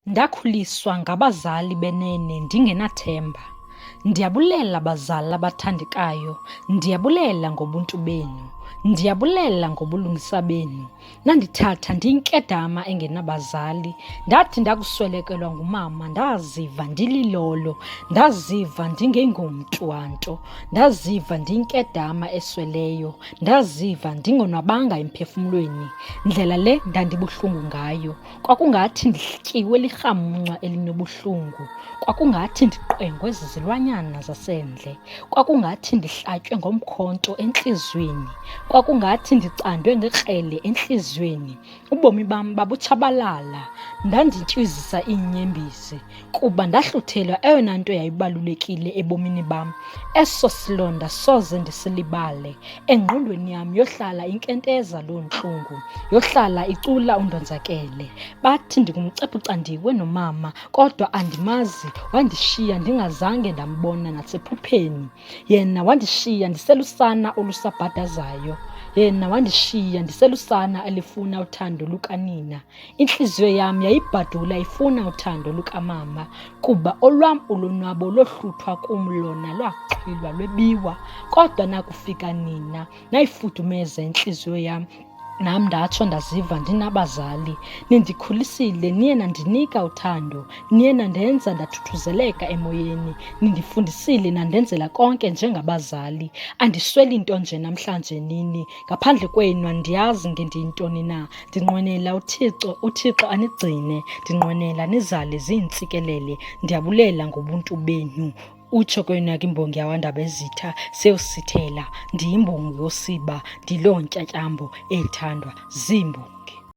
Ndakhuliswa ngabazali Benene Ndingena Themba. Ndiyabulela bazali abathandekayo, ndiyabulela ngobuntu benu, ndiyabulela ngobulungisa benu. Nandithatha ndiyinkedama engenabazali, ndathi ndakuswelekelwa ngumama ndaziva ndililolo, ndaziva ndingengomntu wanto, ndaziva ndiyinkedama esweleyo, ndaziva ndingonwabanga emphefumlweni. Ndlela le ndandibuhlungu ngayo, kwakungathi ndityiwe lirhamncwa elinobuhlungu, kwakungathi ndiqwengwe zizilwanyana zasendle, kwakungathi ndihlatywe ngomkhonto entliziyweni, kwakungathi ndicandwe ngekrele entliziyweni. Ubomi bam babutshabalala, ndandintyuzisa iinyembezi kuba ndahluthelwa eyona nto yayibalulekile ebomini bam. Eso silonda soze ndisilibale. Engqondweni yam yohlala inkenteza loo ntlungu, yohlala icula undonzakele. Bathi ndingumcephucandiwe nomama, kodwa andimazi. Wandishiya ndingazange ndambona nasephupheni. Yena wandishiya ndiselusana olusabhadazayo. Yena wandishiya ndiselusana elifuna uthando lukanina. Intliziyo yam yayibhadula ifuna uthando lukamama, kuba olwam ulonwabo lohluthwa kum lona lwaxhwilwa lwebiwa. Kodwa nakufika nina nayifudumeza intliziyo yam, nam ndatsho ndaziva ndinabazali. Nindikhulisile, niye nandinika uthando, niye nandenza ndathuthuzeleka emoyeni, nindifundisile nandenzela konke njengabazali. Andisweli nto nje namhlanje nini, ngaphandle kwenu andiyazi ngendiyintoni na. Ndinqwenela uThixo anigcine, ndinqwenela nizale ziyintsikelele. Ndiyabulela ngobuntu benu. Utsho kweyona imbongi yawandaba ezitha seyosithela, ndiyimbongi yosiba, ndiloo ntyatyambo ethandwa ziimbongi.